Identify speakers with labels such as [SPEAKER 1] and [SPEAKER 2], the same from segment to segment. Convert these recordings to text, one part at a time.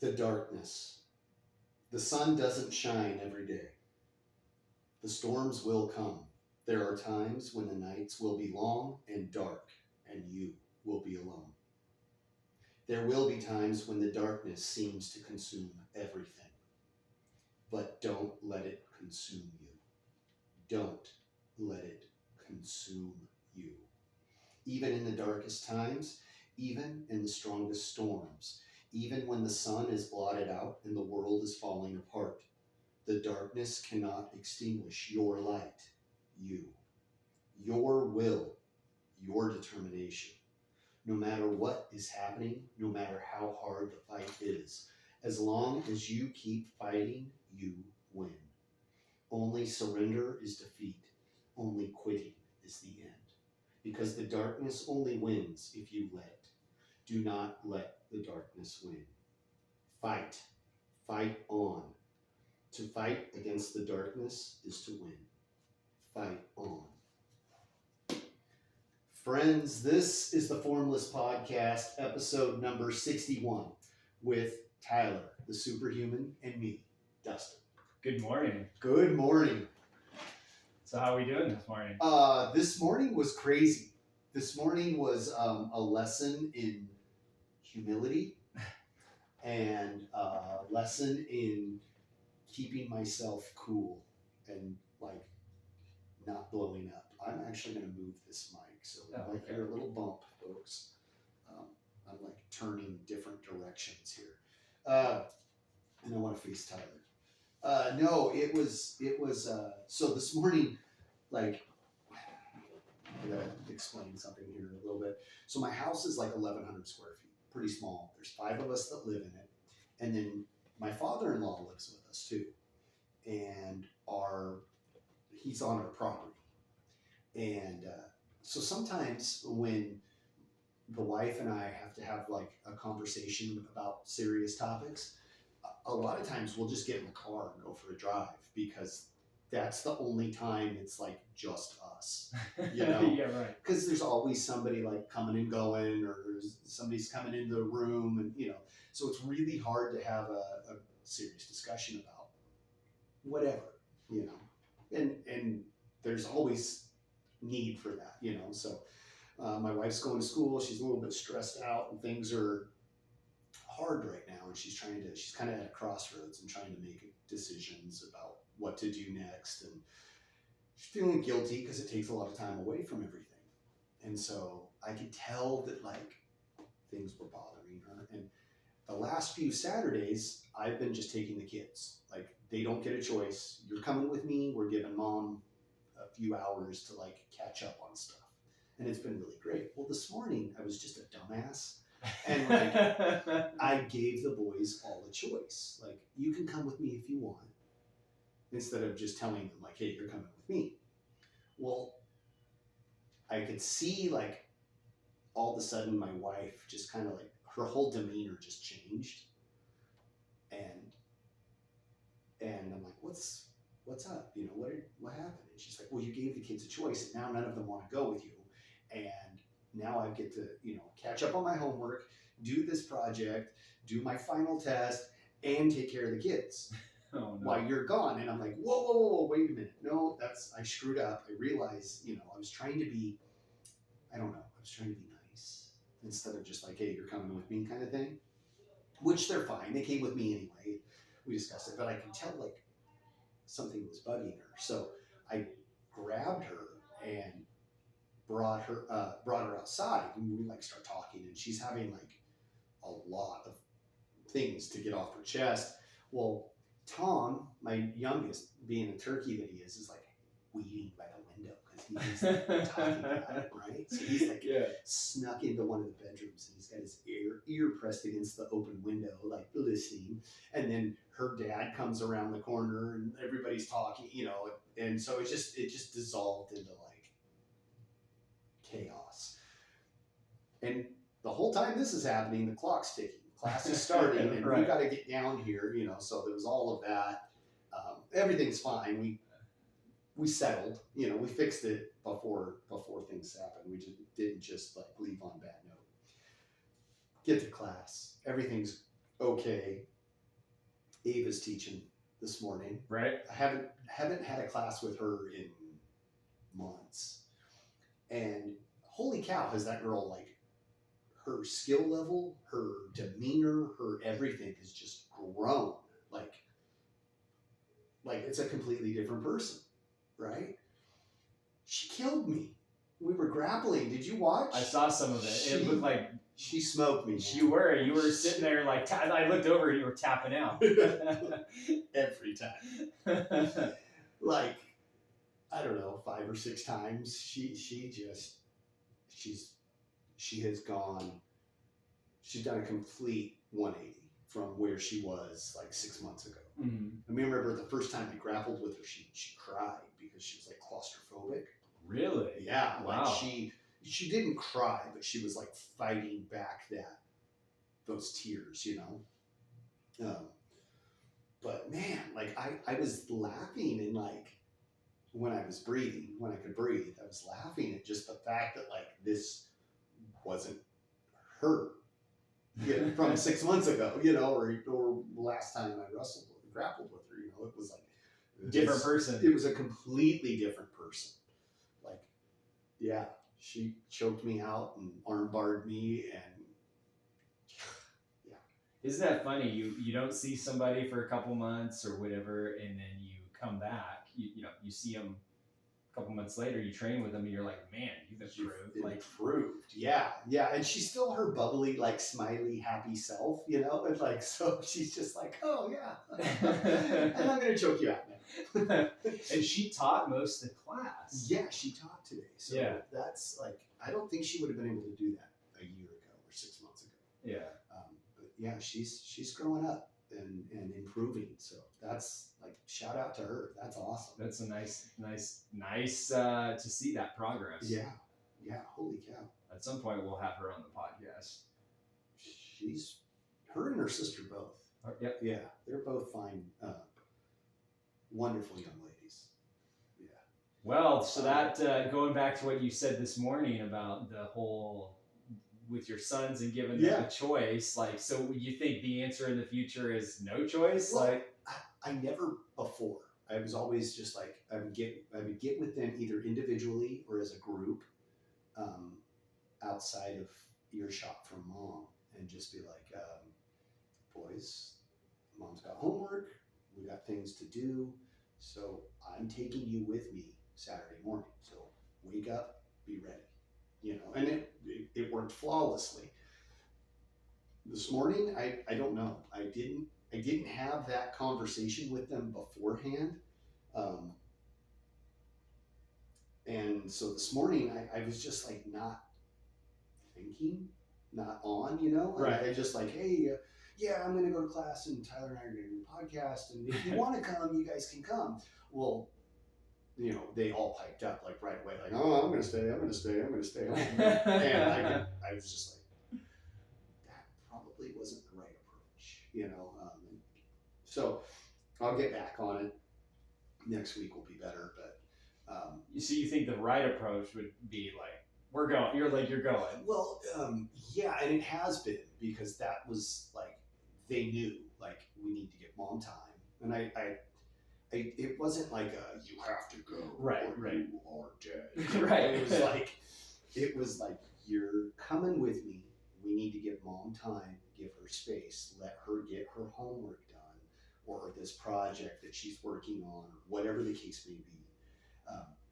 [SPEAKER 1] The darkness. The sun doesn't shine every day. The storms will come. There are times when the nights will be long and dark, and you will be alone. There will be times when the darkness seems to consume everything, but don't let it consume you. Don't let it consume you. Even in the darkest times, even in the strongest storms, even when the sun is blotted out and the world is falling apart, the darkness cannot extinguish your light, you, your will, your determination. No matter what is happening, no matter how hard the fight is, as long as you keep fighting, you win. Only surrender is defeat. Only quitting is the end. Because the darkness only wins if you let. Do not let the darkness win. Fight. Fight on. To fight against the darkness is to win. Fight on. Friends, this is the Formless Podcast, episode number 61, with Tyler, the superhuman, and me, Dustin.
[SPEAKER 2] Good morning.
[SPEAKER 1] Good morning.
[SPEAKER 2] So how are we doing this morning?
[SPEAKER 1] This morning was crazy. This morning was a lesson in humility and a lesson in keeping myself cool and like not blowing up. I'm actually going to move this mic, so might hear a little bump, folks. I'm like turning different directions here, and I want to face Tyler. No, it was. So this morning, like, I gotta explain something here a little bit. So my house is like 1,100 square feet, pretty small. There's 5 of us that live in it, and then my father-in-law lives with us too, and he's on our property. And so sometimes when the wife and I have to have like a conversation about serious topics, a lot of times we'll just get in the car and go for a drive because that's the only time it's like just us, you know?
[SPEAKER 2] Yeah, right.
[SPEAKER 1] Because there's always somebody like coming and going, or somebody's coming into the room, and so it's really hard to have a serious discussion about whatever, and there's always need for that, so my wife's going to school. She's a little bit stressed out and things are hard right now, and she's kind of at a crossroads and trying to make decisions about what to do next, and she's feeling guilty because it takes a lot of time away from everything. And so I could tell that like things were bothering her, and the last few Saturdays I've been just taking the kids. Like, they don't get a choice. You're coming with me. We're giving mom a few hours to like catch up on stuff, and it's been really great. Well, this morning I was just a dumbass, and like I gave the boys all a choice. Like, you can come with me if you want, instead of just telling them like, hey, you're coming with me. Well, I could see like all of a sudden my wife just kind of like her whole demeanor just changed, and I'm like, what's up? What happened? And she's like, well, you gave the kids a choice, and now none of them want to go with you, and now I get to catch up on my homework, do this project, do my final test, and take care of the kids.
[SPEAKER 2] Oh, no.
[SPEAKER 1] While you're gone. And I'm like, whoa, wait a minute. No, I screwed up. I realized, I was trying to be nice instead of just like, hey, you're coming with me kind of thing, which they're fine. They came with me anyway. We discussed it, but I could tell like something was bugging her. So I grabbed her and brought her outside, and we like start talking, and she's having like a lot of things to get off her chest. Well, Tom, my youngest, being a turkey that he is like weeding by the window because he's like, talking about it, right? So he's like snuck into one of the bedrooms, and he's got his ear pressed against the open window, like listening. And then her dad comes around the corner, and everybody's talking, and so it just dissolved into like chaos. And the whole time this is happening, the clock's ticking. Class is starting, and
[SPEAKER 2] right.
[SPEAKER 1] We got to get down here, so there was all of that. Everything's fine. We settled, we fixed it before things happened. We didn't just like leave on a bad note. Get to class. Everything's okay, Ava's teaching this morning.
[SPEAKER 2] Right?
[SPEAKER 1] I haven't had a class with her in months, and holy cow, has that girl, like, her skill level, her demeanor, her everything has just grown. Like it's a completely different person, right? She killed me. We were grappling. Did you watch?
[SPEAKER 2] I saw some of it. It looked like
[SPEAKER 1] she smoked me.
[SPEAKER 2] you were sitting there like I looked over and you were tapping out
[SPEAKER 1] every time. Like, I don't know, 5 or 6 times. She has gone. She's done a complete 180 from where she was like 6 months ago.
[SPEAKER 2] Mm-hmm.
[SPEAKER 1] I mean, remember the first time I grappled with her, she cried because she was like claustrophobic.
[SPEAKER 2] Really?
[SPEAKER 1] Yeah.
[SPEAKER 2] Wow.
[SPEAKER 1] Like she didn't cry, but she was like fighting back those tears, you know. But man, like I was laughing, and like when I was breathing, when I could breathe, I was laughing at just the fact that like this wasn't her, from 6 months ago, or last time I grappled with her, it was like
[SPEAKER 2] different person.
[SPEAKER 1] It was a completely different person. Like, yeah, she choked me out and armbarred me, and yeah.
[SPEAKER 2] Isn't that funny? You don't see somebody for a couple months or whatever, and then you come back. You see them a couple months later. You train with them, and you're like, man, you've improved.
[SPEAKER 1] Improved, yeah. And she's still her bubbly, like, smiley, happy self, and like, so she's just like, oh yeah, and I'm gonna choke you out now.
[SPEAKER 2] And she taught most of the class.
[SPEAKER 1] Yeah, she taught today. So
[SPEAKER 2] yeah,
[SPEAKER 1] that's like, I don't think she would have been able to do that a year ago or 6 months ago.
[SPEAKER 2] Yeah.
[SPEAKER 1] But yeah, she's growing up and improving. So that's like, shout out to her. That's awesome.
[SPEAKER 2] That's a nice to see that progress.
[SPEAKER 1] Yeah. Holy cow.
[SPEAKER 2] At some point, we'll have her on the podcast.
[SPEAKER 1] Her and her sister both.
[SPEAKER 2] Yep.
[SPEAKER 1] Yeah, they're both fine, wonderful young ladies. Yeah.
[SPEAKER 2] Well, so that going back to what you said this morning about the whole with your sons and giving them a choice, like, so you think the answer in the future is no choice?
[SPEAKER 1] Well,
[SPEAKER 2] like,
[SPEAKER 1] I never before. I was always just like, I would get with them either individually or as a group, outside of earshot from mom, and just be like, boys, mom's got homework, we got things to do, so I'm taking you with me Saturday morning. So wake up, be ready, and it worked flawlessly. This morning, I don't know. I didn't have that conversation with them beforehand. And so this morning, I was just like not thinking, not on,
[SPEAKER 2] Right.
[SPEAKER 1] I just like, hey, yeah, I'm going to go to class, and Tyler and I are going to do a podcast, and if you want to come, you guys can come. Well, they all piped up like right away, like, oh, I'm going to stay. And I was just like, that probably wasn't the right approach, so I'll get back on it. Next week will be better, but
[SPEAKER 2] so you think the right approach would be like, we're going. You're going.
[SPEAKER 1] Well, yeah, and it has been, because that was like, they knew, like, we need to get mom time, and I it wasn't like you have to go,
[SPEAKER 2] right,
[SPEAKER 1] you are dead.
[SPEAKER 2] Right.
[SPEAKER 1] It was like, you're coming with me. We need to give mom time, give her space, let her get her homework done, or this project that she's working on, or whatever the case may be.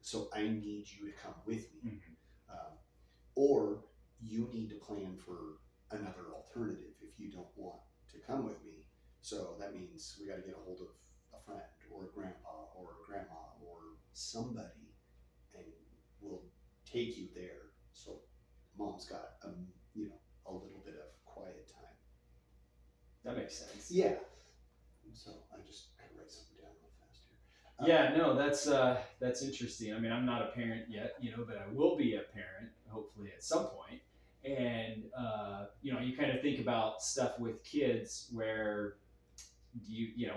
[SPEAKER 1] So I need you to come with me.
[SPEAKER 2] Mm-hmm.
[SPEAKER 1] Or you need to plan for another alternative if you don't want to come with me. So that means we got to get a hold of a friend or a grandpa or a grandma or somebody, and we'll take you there. So mom's got a little bit of quiet time.
[SPEAKER 2] That makes sense.
[SPEAKER 1] Yeah. So I just had to write something down real fast here.
[SPEAKER 2] Yeah, no, that's interesting. I mean, I'm not a parent yet, but I will be a parent hopefully at some point. And you kind of think about stuff with kids where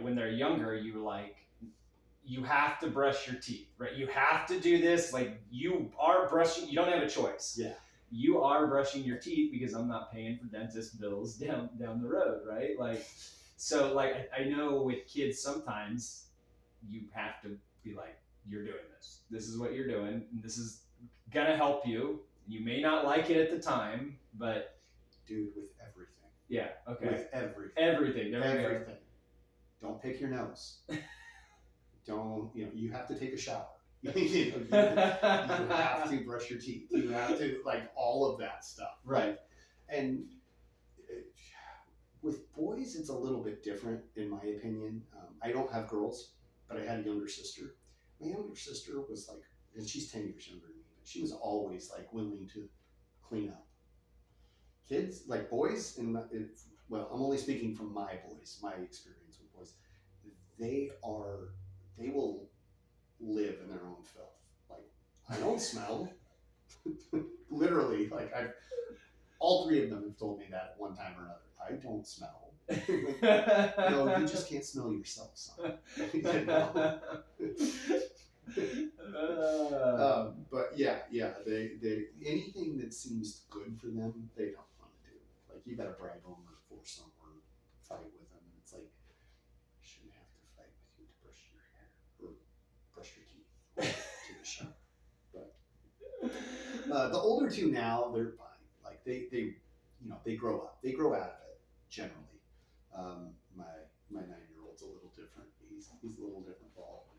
[SPEAKER 2] when they're younger, you have to brush your teeth, right? You have to do this. Like, you are brushing. You don't have a choice.
[SPEAKER 1] Yeah.
[SPEAKER 2] you are brushing your teeth because I'm not paying for dentist bills down the road, right? Like, so like I know with kids sometimes you have to be like, you're doing this. This is what you're doing. And this is gonna help you. You may not like it at the time, but
[SPEAKER 1] Dude, with everything.
[SPEAKER 2] yeah, okay.
[SPEAKER 1] With everything.
[SPEAKER 2] Everything. There we go.
[SPEAKER 1] Everything. Don't pick your nose. Don't, you have to take a shower. You have to brush your teeth. You have to, like, all of that stuff.
[SPEAKER 2] Right.
[SPEAKER 1] And with boys, it's a little bit different, in my opinion. I don't have girls, but I had a younger sister. My younger sister was like, and she's 10 years younger than me, but she was always like willing to clean up. Kids, like boys, well, I'm only speaking from my boys, my experience with boys. They will live in their own filth. Like, I don't smell. Literally, like all three of them have told me that at one time or another. I don't smell. No, you just can't smell yourself, son. But yeah, they anything that seems good for them, they don't want to do. Like, you gotta bribe them or force them or fight with them, and it's like, I shouldn't have to fight with you to brush your hair or brush your teeth or take a shower. But the older two now, they're fine. Like they grow up. They grow out of it generally. My 9-year-old's a little different. He's a little different ball.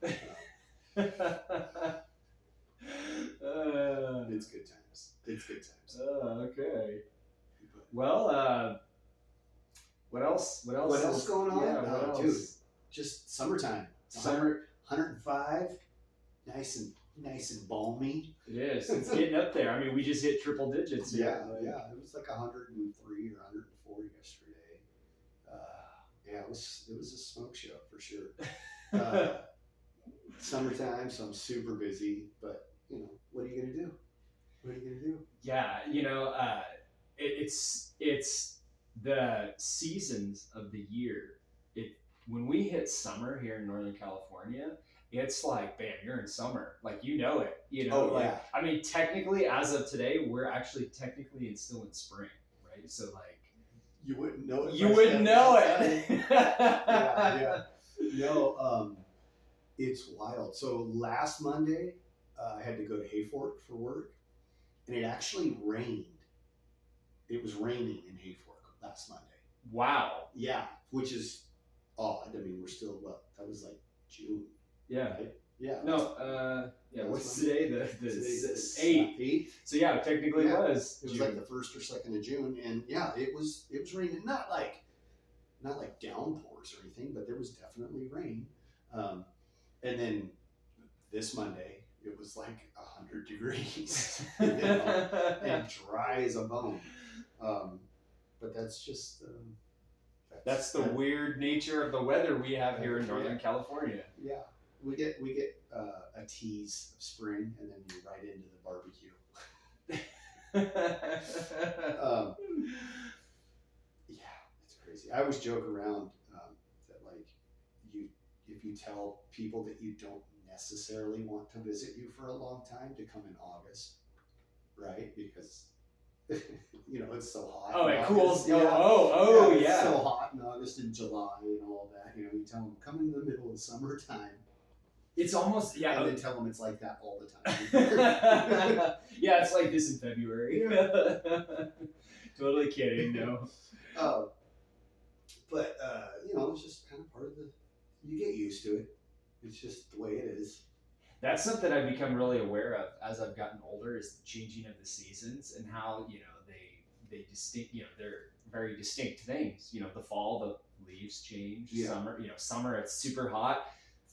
[SPEAKER 1] It's good times. It's good times.
[SPEAKER 2] Okay. Well, what else? What else?
[SPEAKER 1] What else going on?
[SPEAKER 2] Yeah, what else?
[SPEAKER 1] Dude, just summertime. Summer, 105, nice and balmy.
[SPEAKER 2] It is. It's getting up there. I mean, we just hit triple digits.
[SPEAKER 1] Yeah. It was like 103 or 104 yesterday. Yeah, it was a smoke show for sure. Summertime, so I'm super busy. But what are you gonna do? What are you gonna do?
[SPEAKER 2] Yeah, it's the seasons of the year. When we hit summer here in Northern California, it's like, bam, you're in summer. Like, it.
[SPEAKER 1] Yeah.
[SPEAKER 2] I mean, technically, as of today, we're actually technically still in spring, right? So like,
[SPEAKER 1] you wouldn't know it.
[SPEAKER 2] You wouldn't know it.
[SPEAKER 1] Yeah. No, it's wild. So last Monday, I had to go to Hayfork for work, and it actually rained. It was raining in Hayfork last Monday.
[SPEAKER 2] Wow.
[SPEAKER 1] Yeah, which is odd. I mean, we're still, that was like June.
[SPEAKER 2] Yeah.
[SPEAKER 1] Right? Yeah.
[SPEAKER 2] No, what's today? The
[SPEAKER 1] 8th.
[SPEAKER 2] 8th. So yeah, technically it was.
[SPEAKER 1] It was like the 1st or 2nd of June, and yeah, it was raining. Not like downpours or anything, but there was definitely rain. And then this Monday, it was like 100 degrees and dry as a bone. But that's just
[SPEAKER 2] that's the weird nature of the weather we have here in Northern California.
[SPEAKER 1] Yeah, we get a tease of spring, and then you're right into the barbecue. Yeah, it's crazy. I always joke around that, like, if you tell people that you don't necessarily want to visit you for a long time, to come in August, right? Because it's so hot.
[SPEAKER 2] Oh, it cools.
[SPEAKER 1] Yeah.
[SPEAKER 2] Yeah.
[SPEAKER 1] It's so hot in August and July and all that. You tell them, come in the middle of summertime.
[SPEAKER 2] It's almost, yeah.
[SPEAKER 1] And then tell them it's like that all the time.
[SPEAKER 2] Yeah, it's like this in February.
[SPEAKER 1] Yeah.
[SPEAKER 2] Totally kidding, no.
[SPEAKER 1] But it's just kind of part of you get used to it. It's just the way it is.
[SPEAKER 2] That's something I've become really aware of as I've gotten older, is the changing of the seasons and how, they distinct, they're very distinct things. The fall, the leaves change.
[SPEAKER 1] Yeah.
[SPEAKER 2] Summer it's super hot.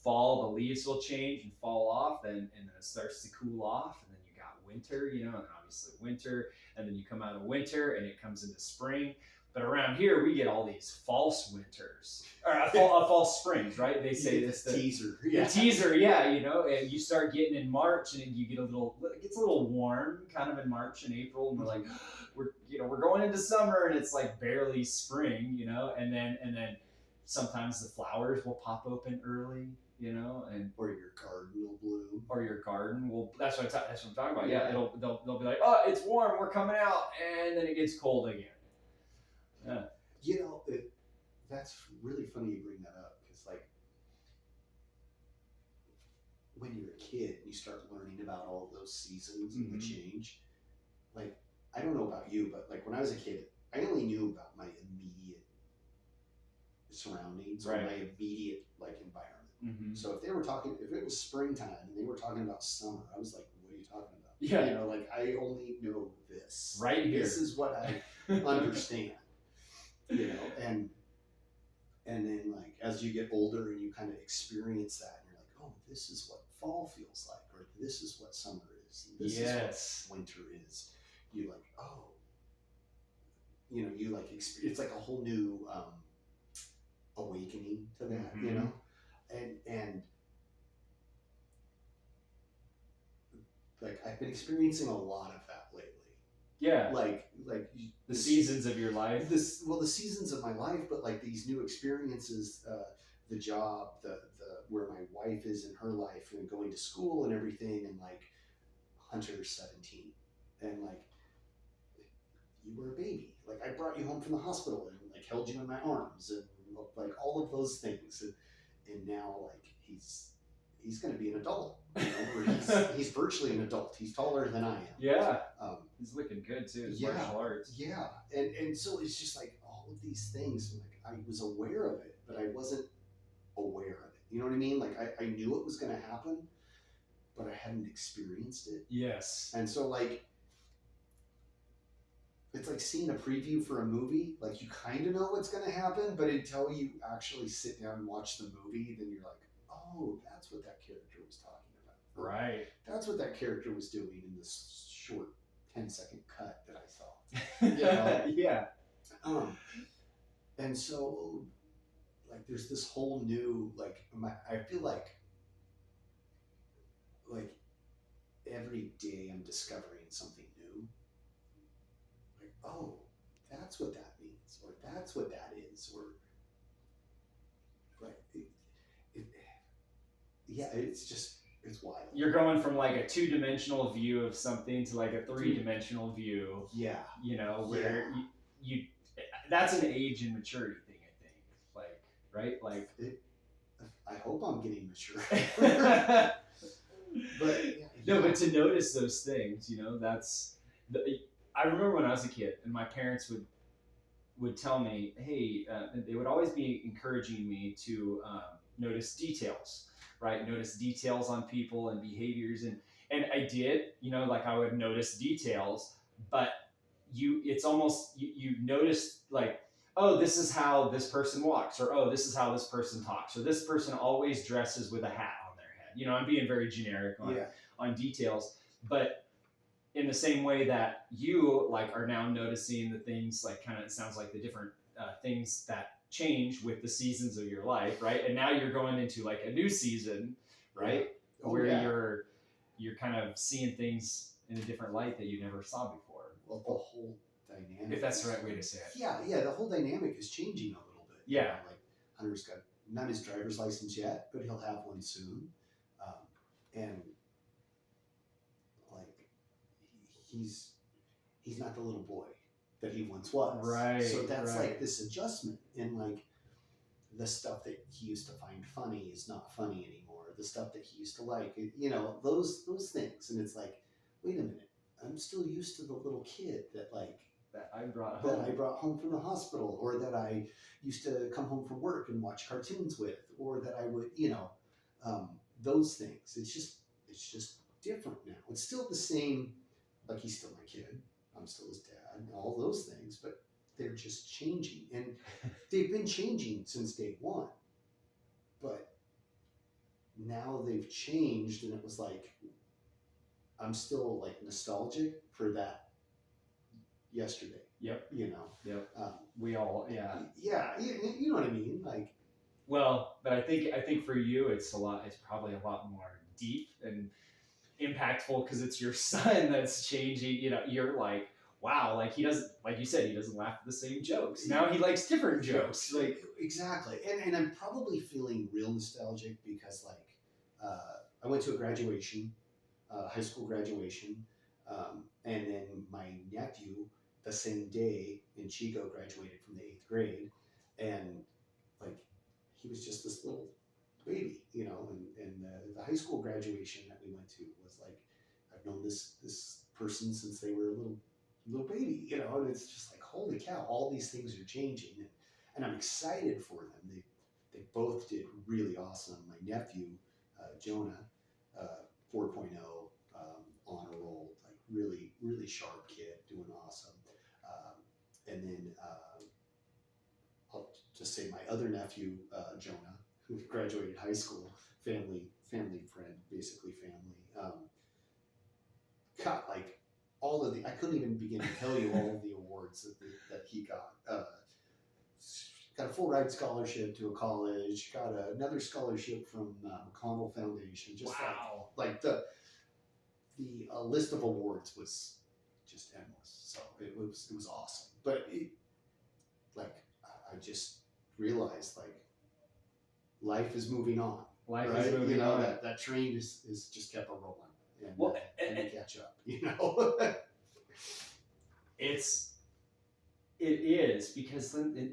[SPEAKER 2] Fall, the leaves will change and fall off, and then it starts to cool off, and then you got winter, and then obviously winter, and then you come out of winter and it comes into spring. But around here, we get all these false winters, or false springs, right? They say this
[SPEAKER 1] teaser.
[SPEAKER 2] The teaser, yeah, and you start getting in March, and you get it gets a little warm, kind of in March and April, and we're like, we're going into summer, and it's like barely spring, and then sometimes the flowers will pop open early, and
[SPEAKER 1] Or your garden will bloom.
[SPEAKER 2] or your garden will. That's what I'm talking about.
[SPEAKER 1] Yeah.
[SPEAKER 2] Yeah, they'll be like, oh, it's warm, we're coming out, and then it gets cold again. Yeah.
[SPEAKER 1] That's really funny you bring that up because like when you're a kid and you start learning about all of those seasons and the change, like I don't know about you, but like when I was a kid, I only knew about my immediate surroundings or
[SPEAKER 2] Right.
[SPEAKER 1] my immediate like environment.
[SPEAKER 2] Mm-hmm.
[SPEAKER 1] So if it was springtime and they were talking about summer, I was like, what are you talking about?
[SPEAKER 2] Yeah.
[SPEAKER 1] Like I only know this.
[SPEAKER 2] Right here.
[SPEAKER 1] This is what I understand. And then like as you get older and you kind of experience that, and you're like, oh, this is what fall feels like, or this is what summer is, and this is what winter is. You like, oh, you like it's like a whole new awakening to that, and like I've been experiencing a lot of that lately.
[SPEAKER 2] Yeah.
[SPEAKER 1] Like
[SPEAKER 2] the seasons of your life.
[SPEAKER 1] The seasons of my life, but like these new experiences, the job, the where my wife is in her life and going to school and everything, and like Hunter's 17, and like you were a baby. Like I brought you home from the hospital and like held you in my arms and like all of those things, and now like he's going to be an adult. Or he's virtually an adult. He's taller than I am.
[SPEAKER 2] Yeah. He's looking good too. His martial arts.
[SPEAKER 1] Yeah, and so it's just like all of these things. Like I was aware of it, but I wasn't aware of it. You know what I mean? Like I knew it was going to happen, but I hadn't experienced it.
[SPEAKER 2] Yes.
[SPEAKER 1] And so like it's like seeing a preview for a movie. Like you kind of know what's going to happen, but until you actually sit down and watch the movie, then you're like, oh, that's what that character was talking about.
[SPEAKER 2] Right.
[SPEAKER 1] That's what that character was doing in this short 10-second cut that I saw.
[SPEAKER 2] Yeah.
[SPEAKER 1] And so like there's this whole new like I feel like every day I'm discovering something new. Like, oh, that's what that means, or that's what that is, or like it's wild.
[SPEAKER 2] You're going from like a 2-dimensional view of something to like a 3-dimensional view.
[SPEAKER 1] Yeah.
[SPEAKER 2] Where you that's an age and maturity thing, I think. Like, right? Like
[SPEAKER 1] I hope I'm getting mature. But
[SPEAKER 2] to notice those things, that's I remember when I was a kid and my parents would tell me, hey, they would always be encouraging me to notice details, right? Notice details on people and behaviors, and I did, like I would notice details, but it's almost you notice like, oh, this is how this person walks, or oh, this is how this person talks, or this person always dresses with a hat on their head. I'm being very generic on details, but in the same way that you like are now noticing the things, like kind of it sounds like the different things that change with the seasons of your life, right? And now you're going into like a new season, right? Where you're kind of seeing things in a different light that you never saw before.
[SPEAKER 1] Well, the whole dynamic.
[SPEAKER 2] If that's the right way to say it.
[SPEAKER 1] Yeah, the whole dynamic is changing a little bit.
[SPEAKER 2] Yeah.
[SPEAKER 1] Like Hunter's got not his driver's license yet, but he'll have one soon, and like he's not the little boy that he once was.
[SPEAKER 2] Right.
[SPEAKER 1] So that's like this adjustment in like the stuff that he used to find funny is not funny anymore. The stuff that he used to like, those things, and it's like, wait a minute. I'm still used to the little kid that
[SPEAKER 2] I brought
[SPEAKER 1] home from the hospital, or that I used to come home from work and watch cartoons with, or that I would, those things. It's just different now. It's still the same. Like he's still my kid. I'm still his dad, and all those things, but they're just changing, and they've been changing since day one. But now they've changed, and it was like, I'm still like nostalgic for that yesterday.
[SPEAKER 2] Yep. Yep. We all, yeah.
[SPEAKER 1] Yeah, you know what I mean? Like,
[SPEAKER 2] well, but I think for you, it's probably a lot more deep and impactful because it's your son that's changing. You're like, wow, like he doesn't, like you said, he doesn't laugh at the same jokes. Now he likes different jokes. Like
[SPEAKER 1] exactly, and I'm probably feeling real nostalgic because I went to a graduation, high school graduation, and then my nephew the same day in Chico graduated from the 8th grade, and like he was just this little baby, and the high school graduation that we went to was like I've known this person since they were a little baby, and it's just like holy cow, all these things are changing, and I'm excited for them. They both did really awesome. My nephew Jonah, 4.0, honor roll, like really really sharp kid, doing awesome. And then I'll just say my other nephew Jonah, who graduated high school, family friend, basically family. Got like all of the. I couldn't even begin to tell you all of the awards that he got. Got a full ride scholarship to a college. Got another scholarship from McConnell Foundation. Just
[SPEAKER 2] wow.
[SPEAKER 1] like the list of awards was just endless. So it was awesome. But I just realized like life is moving on.
[SPEAKER 2] Life
[SPEAKER 1] right?
[SPEAKER 2] is moving on.
[SPEAKER 1] That train is just kept a rolling. And,
[SPEAKER 2] Well,
[SPEAKER 1] and catch up,
[SPEAKER 2] It is because then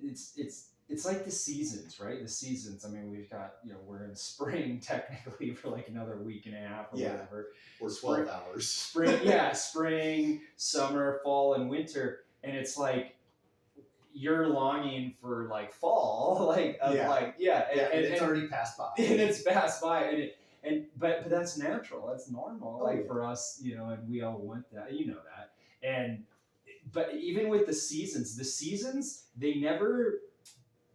[SPEAKER 2] it's like the seasons, right? The seasons. I mean, we've got we're in spring technically for like another week and a half or whatever,
[SPEAKER 1] or 12 hours.
[SPEAKER 2] Spring, summer, fall, and winter, and it's like you're longing for like fall, and
[SPEAKER 1] it's already passed by,
[SPEAKER 2] and it's passed by, but that's natural, that's normal, for us, and we all want that, that, and. But even with the seasons, they never,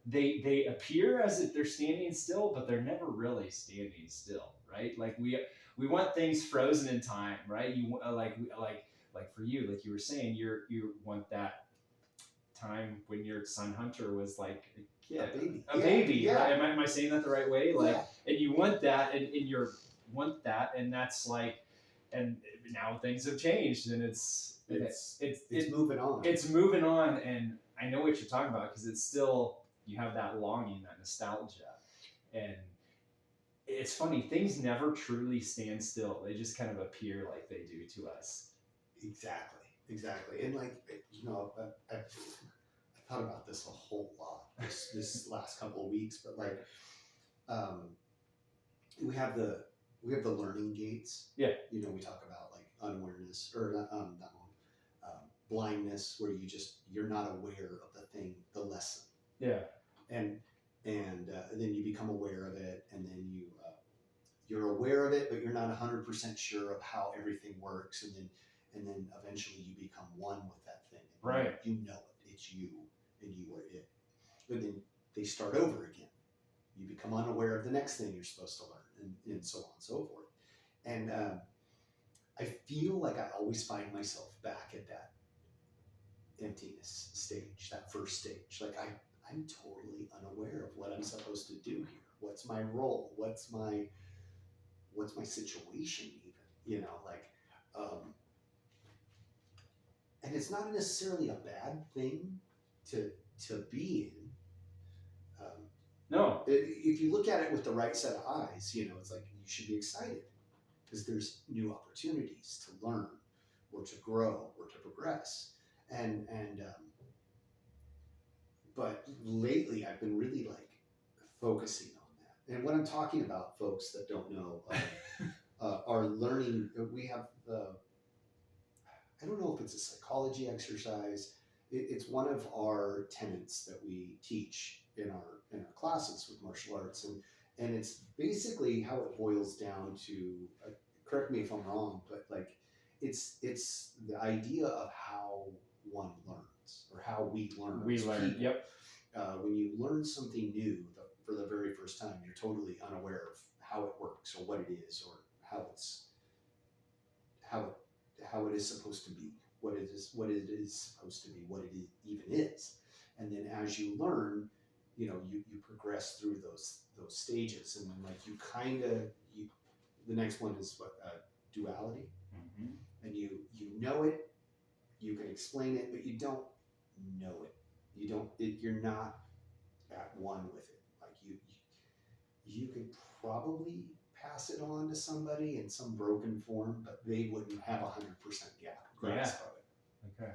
[SPEAKER 2] they appear as if they're standing still, but they're never really standing still, right? Like we want things frozen in time, right? You like for you, like you were saying, you want that time when your son Hunter was like a kid, a baby. Right? Am I saying that the right way? And you want that, and and that's like, and now things have changed, and it's
[SPEAKER 1] moving on.
[SPEAKER 2] It's moving on, and I know what you're talking about because it's still, you have that longing, that nostalgia, and it's funny. Things never truly stand still; they just kind of appear like they do to us.
[SPEAKER 1] Exactly, and I thought about this a whole lot this last couple of weeks, but we have the learning gates.
[SPEAKER 2] Yeah.
[SPEAKER 1] We talk about like unawareness or not blindness, where you're not aware of the lesson.
[SPEAKER 2] Yeah.
[SPEAKER 1] And then you become aware of it, and then you're aware of it, but you're not 100% sure of how everything works, and then eventually you become one with that thing.
[SPEAKER 2] Right.
[SPEAKER 1] You know it. It's you, and you are it. But then they start over again. You become unaware of the next thing you're supposed to learn, and so on and so forth. And I feel like I always find myself back at that emptiness stage, that first stage. Like I'm totally unaware of what I'm supposed to do here. What's my role? What's my situation even? And it's not necessarily a bad thing to be in.
[SPEAKER 2] No.
[SPEAKER 1] If you look at it with the right set of eyes, it's like you should be excited because there's new opportunities to learn or to grow or to progress. But lately I've been really focusing on that. And what I'm talking about, folks that don't know, are learning. We have I don't know if it's a psychology exercise. It's one of our tenets that we teach in our classes with martial arts, and it's basically how it boils down to. Correct me if I'm wrong, but it's the idea of how one learns, or how we learn.
[SPEAKER 2] We learn.
[SPEAKER 1] People.
[SPEAKER 2] Yep.
[SPEAKER 1] When you learn something new for the very first time, you're totally unaware of how it works, or what it is, or how it is supposed to be, what it is supposed to be, what it even is. And then as you learn, you progress through those stages, and then the next one is duality.
[SPEAKER 2] Mm-hmm.
[SPEAKER 1] And you know it, you can explain it, but you don't know it. You're not at one with it. Like you could probably pass it on to somebody in some broken form, but they wouldn't have 100% grasp of it.
[SPEAKER 2] Okay.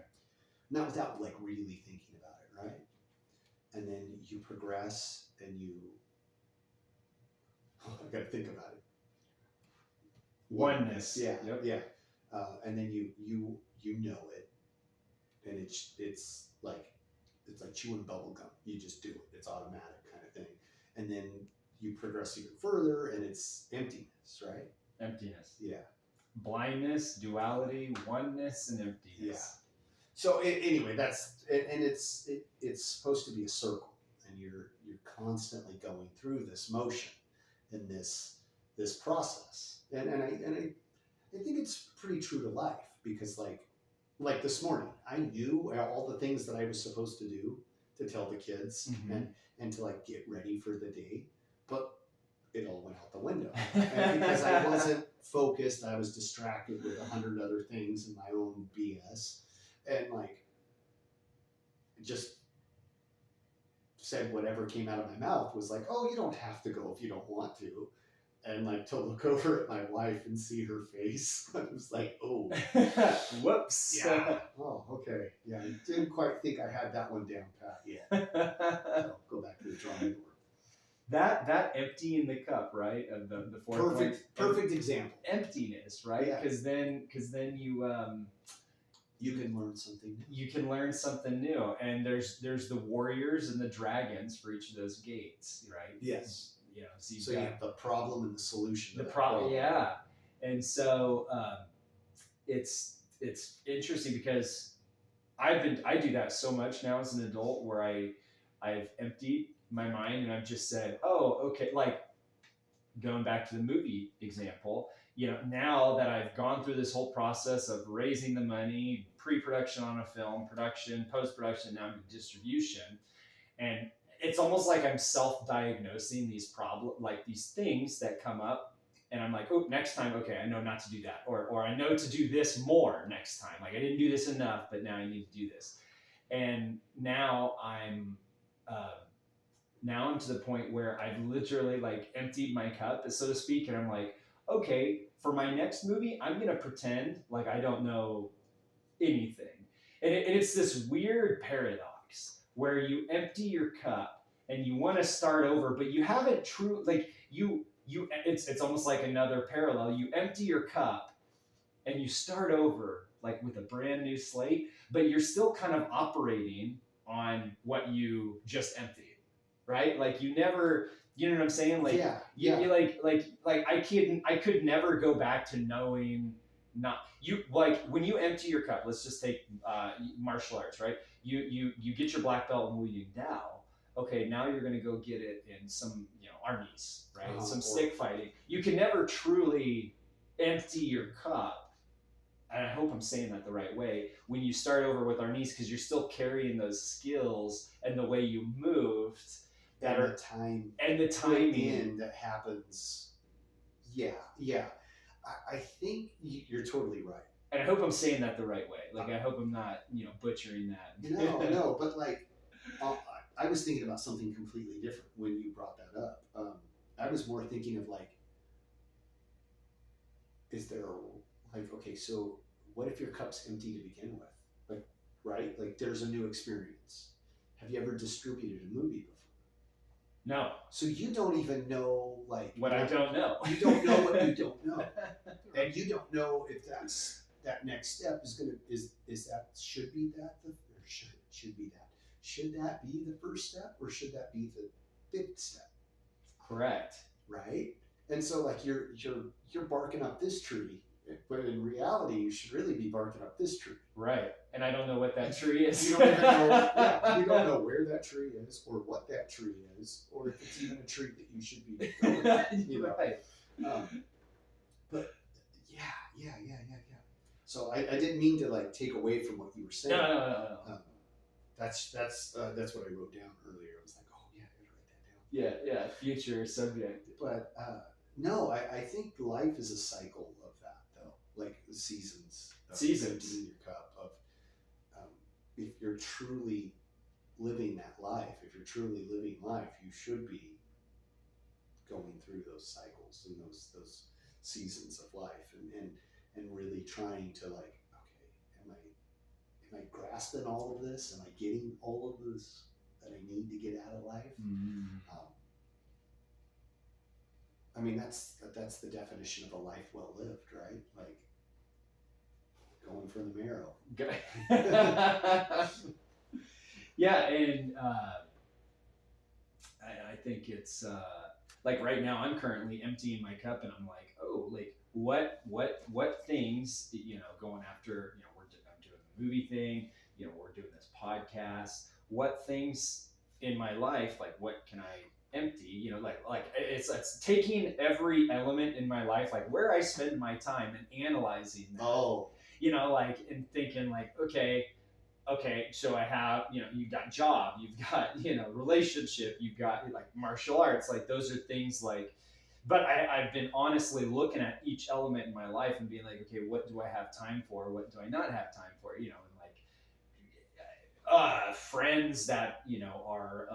[SPEAKER 1] Not without like really thinking about it, right? And then you progress, and you. I got to think about it.
[SPEAKER 2] Oneness.
[SPEAKER 1] Yeah.
[SPEAKER 2] Yep.
[SPEAKER 1] Yeah. And then you know it, and it's like chewing bubble gum. You just do it. It's automatic kind of thing. And then you progress even further, and it's emptiness, right?
[SPEAKER 2] Emptiness.
[SPEAKER 1] Yeah.
[SPEAKER 2] Blindness, duality, oneness, and emptiness.
[SPEAKER 1] Yeah. So anyway, it's supposed to be a circle, and you're constantly going through this motion in this process, and I think it's pretty true to life, because like this morning, I knew all the things that I was supposed to do to tell the kids and to like get ready for the day, but it all went out the window. And because I wasn't focused, I was distracted with 100 other things in my own BS, and like just said whatever came out of my mouth was like, oh, you don't have to go if you don't want to. And like to look over at my wife and see her face, I was like, oh,
[SPEAKER 2] whoops.
[SPEAKER 1] Yeah. Oh, okay. Yeah, I didn't quite think I had that one down pat yet. So go back to the drawing board.
[SPEAKER 2] That empty in the cup, right? Of the fourth
[SPEAKER 1] perfect example.
[SPEAKER 2] Emptiness, right? Because then
[SPEAKER 1] you can learn something new.
[SPEAKER 2] You can learn something new, and there's the warriors and the dragons for each of those gates, right?
[SPEAKER 1] Yes.
[SPEAKER 2] You know,
[SPEAKER 1] so you have the problem and the solution.
[SPEAKER 2] The problem, yeah. And so it's interesting because I do that so much now as an adult, where I've emptied my mind and I've just said, oh, okay, like going back to the movie example, you know, now that I've gone through this whole process of raising the money, pre-production on a film, production, post-production, now distribution, and it's almost like I'm self-diagnosing these these things that come up, and I'm like, oh, next time, okay, I know not to do that, or I know to do this more next time. Like I didn't do this enough, but now I need to do this. And now I'm to the point where I've literally like emptied my cup, so to speak, and I'm like, okay, for my next movie, I'm gonna pretend like I don't know anything, and it's this weird paradox where you empty your cup and you want to start over, but you haven't it's almost like another parallel. You empty your cup and you start over like with a brand new slate, but you're still kind of operating on what you just emptied, right? Like you never, you know what I'm saying? Like, you like I could never go back to knowing. Not you, like when you empty your cup. Let's just take martial arts, right? You get your black belt in Wu Dao. Okay, now you're gonna go get it in some armies, right? Some stick fighting. You can never truly empty your cup, and I hope I'm saying that the right way, when you start over with armies, because you're still carrying those skills and the way you moved.
[SPEAKER 1] The time
[SPEAKER 2] and the timing
[SPEAKER 1] in that happens. Yeah. I think you're totally right.
[SPEAKER 2] And I hope I'm saying that the right way. Like I hope I'm not, butchering that.
[SPEAKER 1] No, but like I was thinking about something completely different when you brought that up. I was more thinking of like, is there okay, so what if your cup's empty to begin with? Like, right? Like there's a new experience. Have you ever distributed a movie before?
[SPEAKER 2] No.
[SPEAKER 1] So you don't even know
[SPEAKER 2] what I don't know.
[SPEAKER 1] You don't know what you don't know, and you don't know if that next step should be that be the first step, or should that be the fifth step?
[SPEAKER 2] Correct.
[SPEAKER 1] Right. And so like you're barking up this tree, but in reality you should really be barking up this tree.
[SPEAKER 2] Right. And I don't know what that tree is.
[SPEAKER 1] You don't even know. You don't know where that tree is, or what that tree is, or if it's even a tree that you should be going.
[SPEAKER 2] Right.
[SPEAKER 1] But yeah. So I didn't mean to like take away from what you were saying.
[SPEAKER 2] No.
[SPEAKER 1] That's what I wrote down earlier. I was like, oh yeah, I gotta write that down.
[SPEAKER 2] Yeah. Future subject.
[SPEAKER 1] But no, I think life is a cycle of that though, like seasons.
[SPEAKER 2] Seasons
[SPEAKER 1] in your cup if you're truly living that life, if you're truly living life, you should be going through those cycles and those seasons of life, and really trying to like, okay, am I grasping all of this? Am I getting all of this that I need to get out of life? I mean, that's the definition of a life well lived, right? Like going for the marrow.
[SPEAKER 2] Yeah, and I think it's like right now I'm currently emptying my cup, and I'm like, oh, like what things, going after, I'm doing the movie thing, we're doing this podcast. What things in my life, like what can I empty? Like it's taking every element in my life, like where I spend my time, and analyzing that.
[SPEAKER 1] Oh,
[SPEAKER 2] Like and thinking like, okay, so I have, you've got job, you've got, relationship, you've got like martial arts, like those are things like, but I've been honestly looking at each element in my life and being like, okay, what do I have time for? What do I not have time for? And like, friends that, are,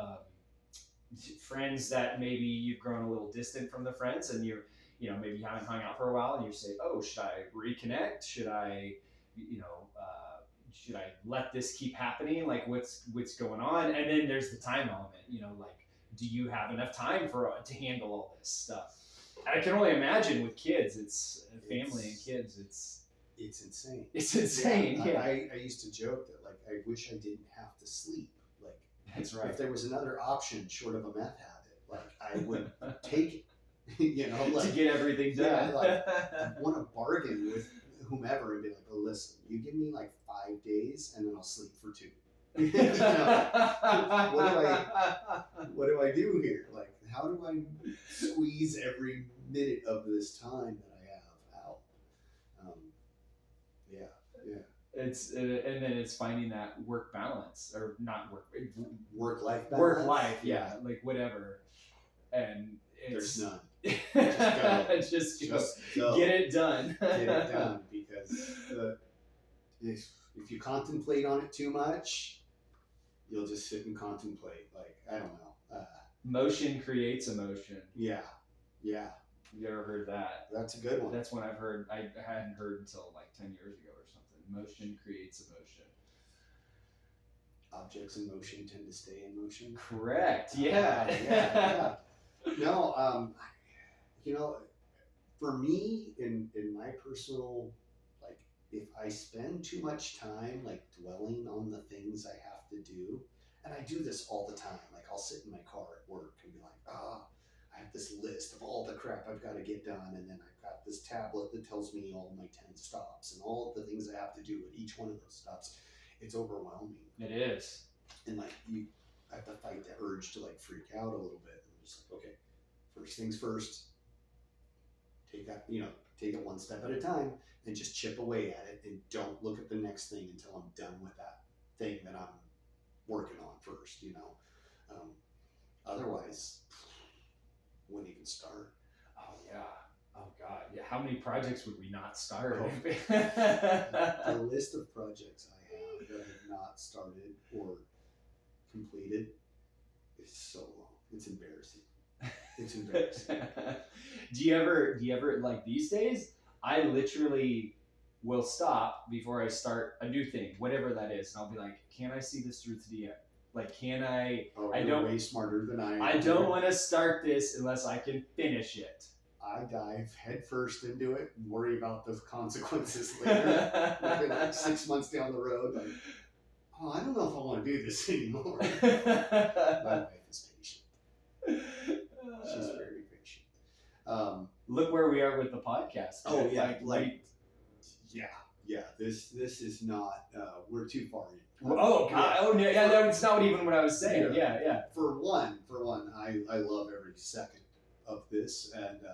[SPEAKER 2] friends that maybe you've grown a little distant from the friends, and maybe you haven't hung out for a while, and you say, oh, should I reconnect? Should I, should I let this keep happening? Like what's going on? And then there's the time element, like, do you have enough time to handle all this stuff? I can only imagine with kids, family and kids, it's
[SPEAKER 1] insane.
[SPEAKER 2] It's insane. Yeah.
[SPEAKER 1] I used to joke that like I wish I didn't have to sleep. Like
[SPEAKER 2] that's right.
[SPEAKER 1] If there was another option short of a meth habit, like I would take it. Like
[SPEAKER 2] to get everything done.
[SPEAKER 1] Yeah, like I want to bargain with whomever and be like, oh, listen, you give me like 5 days and then I'll sleep for 2. What do I do here? Like, how do I squeeze every minute of this time that I have out? Yeah.
[SPEAKER 2] And then it's finding that work balance, or not
[SPEAKER 1] work life balance.
[SPEAKER 2] Work life, yeah, like whatever. And
[SPEAKER 1] there's none.
[SPEAKER 2] Just go. Get it done.
[SPEAKER 1] Get it done, because if you contemplate on it too much, you'll just sit and contemplate. Like, I don't know.
[SPEAKER 2] Motion creates emotion.
[SPEAKER 1] Yeah.
[SPEAKER 2] You ever heard that?
[SPEAKER 1] That's a good one.
[SPEAKER 2] That's one I've heard. I hadn't heard until like 10 years ago or something. Motion creates emotion.
[SPEAKER 1] Objects in motion tend to stay in motion.
[SPEAKER 2] Correct. Yeah.
[SPEAKER 1] No, for me, in my personal, like, if I spend too much time like dwelling on the things I have to do, and I do this all the time, like I'll sit in my car at work and be like, I have this list of all the crap I've got to get done, and then I've got this tablet that tells me all my 10 stops and all of the things I have to do at each one of those stops. It's overwhelming.
[SPEAKER 2] It is.
[SPEAKER 1] And like I have to fight the urge to like freak out a little bit. I'm just like, okay, first things first. Take it one step at a time, and just chip away at it, and don't look at the next thing until I'm done with that thing that I'm working on first. Otherwise, wouldn't even start.
[SPEAKER 2] Oh yeah. Oh God. Yeah. How many projects would we not start?
[SPEAKER 1] The list of projects I have that I have not started or completed is so long. It's embarrassing. It's embarrassing.
[SPEAKER 2] Do you ever like these days? I literally will stop before I start a new thing, whatever that is, and I'll be like, "Can I see this through to the end? Like, can I?"
[SPEAKER 1] Oh, you're way smarter than I am.
[SPEAKER 2] I don't want to start this unless I can finish it.
[SPEAKER 1] I dive headfirst into it and worry about the consequences later. Like 6 months down the road, like, I don't know if I want to do this anymore. My wife is patient. She's very patient.
[SPEAKER 2] Look where we are with the podcast.
[SPEAKER 1] Oh yeah, yeah. This is not. We're too far in.
[SPEAKER 2] Oh God! Oh yeah, that's not even what I was saying. Yeah.
[SPEAKER 1] For one, I love every second of this, and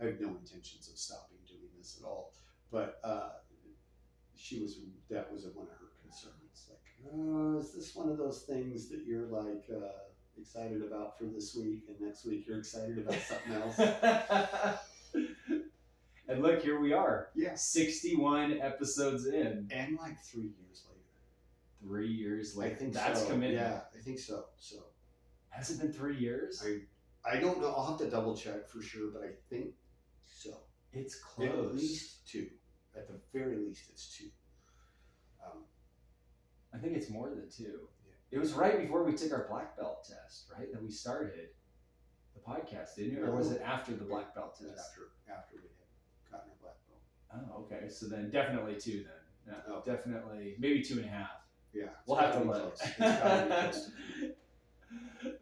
[SPEAKER 1] I have no intentions of stopping doing this at all. But that was one of her concerns. Like, is this one of those things that you're like excited about for this week, and next week you're excited about something else?
[SPEAKER 2] And look, here we are.
[SPEAKER 1] Yeah.
[SPEAKER 2] 61 episodes in.
[SPEAKER 1] And like 3 years later.
[SPEAKER 2] 3 years
[SPEAKER 1] I
[SPEAKER 2] later.
[SPEAKER 1] think
[SPEAKER 2] That's
[SPEAKER 1] so.
[SPEAKER 2] commitment.
[SPEAKER 1] Yeah, I think so. So
[SPEAKER 2] Has it been 3 years?
[SPEAKER 1] I don't know. I'll have to double check for sure, but I think so.
[SPEAKER 2] It's close.
[SPEAKER 1] At least 2. At the very least, it's 2.
[SPEAKER 2] I think it's more than 2.
[SPEAKER 1] Yeah.
[SPEAKER 2] It was right before we took our black belt test, right? That we started the podcast, didn't you? Or was it after the black belt
[SPEAKER 1] It was
[SPEAKER 2] test?
[SPEAKER 1] after we had gotten our black belt.
[SPEAKER 2] Oh, okay. So then definitely 2 then. Yeah,
[SPEAKER 1] Oh.
[SPEAKER 2] Definitely, maybe 2.5.
[SPEAKER 1] Yeah,
[SPEAKER 2] We'll have to
[SPEAKER 1] be
[SPEAKER 2] look.
[SPEAKER 1] close. It's gotta be close to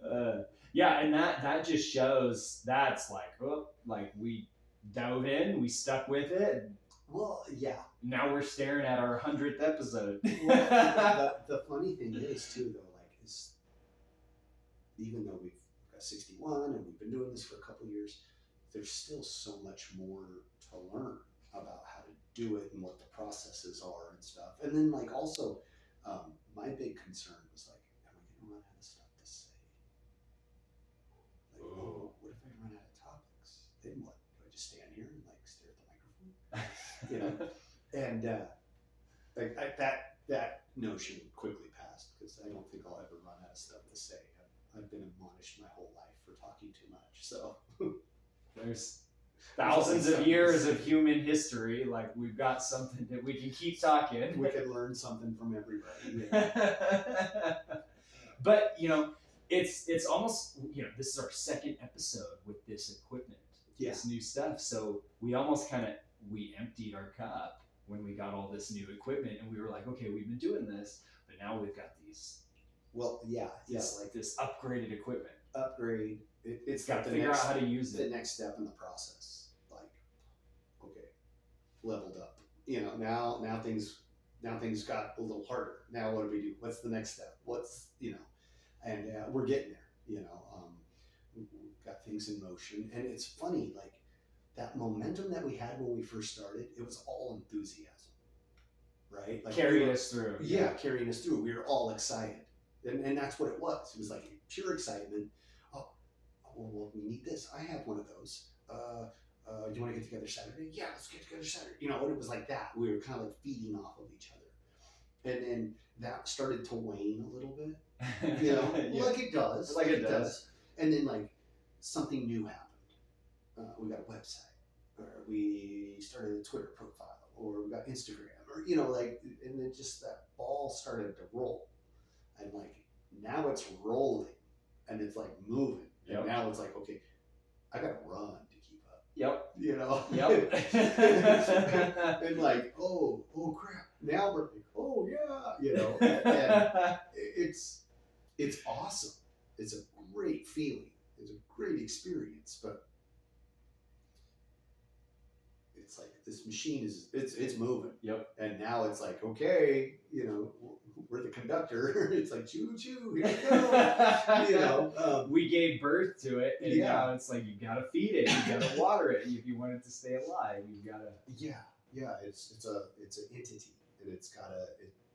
[SPEAKER 1] 2.
[SPEAKER 2] Yeah, and that just shows that's like, oh, like we dove in, we stuck with it. And
[SPEAKER 1] Well, yeah.
[SPEAKER 2] now we're staring at our 100th episode.
[SPEAKER 1] Well, the funny thing is too, though, like, is even though we've got 61 and we've been doing this for a couple years, there's still so much more to learn about how to do it and what the processes are and stuff. And then, like, also, my big concern was like, am I going to run out of stuff to say? Like, oh, what if I run out of topics? Then what? Do I just stand here and like stare at the microphone? You know, and like that notion quickly passed because I don't think I'll ever run out of stuff to say. I've been admonished my whole life for talking too much. So
[SPEAKER 2] there's thousands of years of human history. Like we've got something that we can keep talking.
[SPEAKER 1] We can learn something from everybody. Yeah.
[SPEAKER 2] But it's almost this is our second episode with this equipment, this new stuff. So we almost we emptied our cup when we got all this new equipment, and we were like, okay, we've been doing this, but now we've got these.
[SPEAKER 1] Well, yeah,
[SPEAKER 2] like this upgraded equipment.
[SPEAKER 1] Upgrade. It's
[SPEAKER 2] got to figure out how to use it.
[SPEAKER 1] The next step in the process. Like, okay, leveled up. Now things got a little harder. Now what do we do? What's the next step? And we're getting there. We've got things in motion, and it's funny, like that momentum that we had when we first started. It was all enthusiasm, right? Like
[SPEAKER 2] carrying us through.
[SPEAKER 1] Yeah, carrying us through. We were all excited. And that's what it was. It was like pure excitement. Oh, well, we need this. I have one of those. Do you want to get together Saturday? Yeah, let's get together Saturday. And it was like that. We were kind of like feeding off of each other. And then that started to wane a little bit. Yeah. Like it does.
[SPEAKER 2] Like it does.
[SPEAKER 1] And then like something new happened. We got a website, or we started a Twitter profile, or we got Instagram, or and then just that ball started to roll. And like now it's rolling and it's like moving.
[SPEAKER 2] Yep.
[SPEAKER 1] And now it's like, okay, I gotta run to keep up.
[SPEAKER 2] Yep.
[SPEAKER 1] Yep. And like, oh crap. Now we're like, oh yeah, and it's awesome. It's a great feeling. It's a great experience, but it's like this machine it's moving.
[SPEAKER 2] Yep.
[SPEAKER 1] And now it's like, okay, we're the conductor. It's like choo choo, here we go.
[SPEAKER 2] We gave birth to it, and now it's like you gotta feed it, you gotta water it if you want it to stay alive. You gotta.
[SPEAKER 1] Yeah. It's an entity, and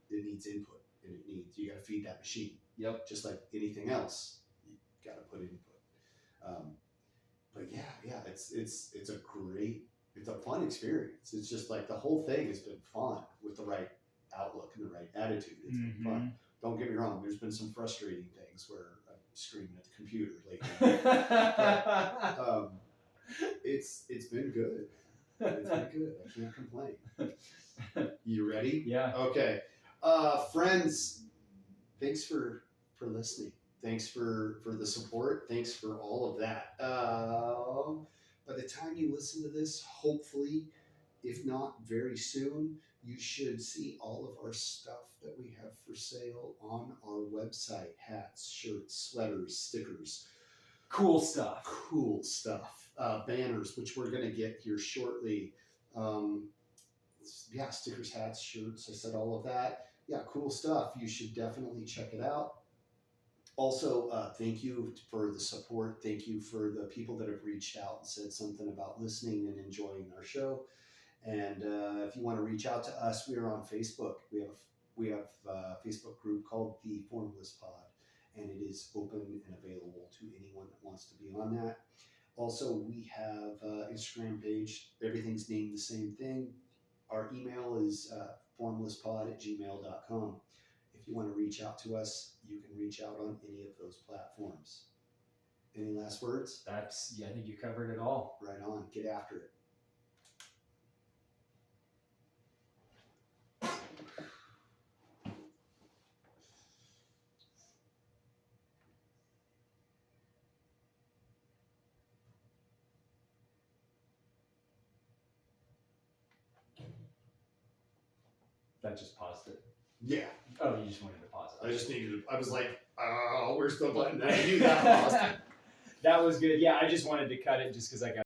[SPEAKER 1] it needs input, and you gotta feed that machine.
[SPEAKER 2] Yep.
[SPEAKER 1] Just like anything else, you gotta put input. But yeah, it's a fun experience. It's just like the whole thing has been fun with the right outlook and the right attitude. It's been fun. Don't get me wrong. There's been some frustrating things where I'm screaming at the computer lately. But, it's been good. It's been good. I can't complain. You ready?
[SPEAKER 2] Yeah.
[SPEAKER 1] Okay. Friends, thanks for listening. Thanks for the support. Thanks for all of that. By the time you listen to this, hopefully, if not very soon, you should see all of our stuff that we have for sale on our website. Hats, shirts, sweaters, stickers.
[SPEAKER 2] Cool stuff.
[SPEAKER 1] Banners, which we're going to get here shortly. Stickers, hats, shirts. I said all of that. Yeah, cool stuff. You should definitely check it out. Also, thank you for the support. Thank you for the people that have reached out and said something about listening and enjoying our show. And if you want to reach out to us, we are on Facebook. We have a Facebook group called The Formless Pod, and it is open and available to anyone that wants to be on that. Also, we have an Instagram page. Everything's named the same thing. Our email is formlesspod@gmail.com. If you want to reach out to us, you can reach out on any of those platforms. Any last words?
[SPEAKER 2] I think you covered it all.
[SPEAKER 1] Right on. Get after it.
[SPEAKER 2] That just paused it.
[SPEAKER 1] Yeah.
[SPEAKER 2] Oh, you just wanted to pause it.
[SPEAKER 1] I just needed to, I was like, oh, where's the button? I knew that.
[SPEAKER 2] That was good. Yeah, I just wanted to cut it just because I got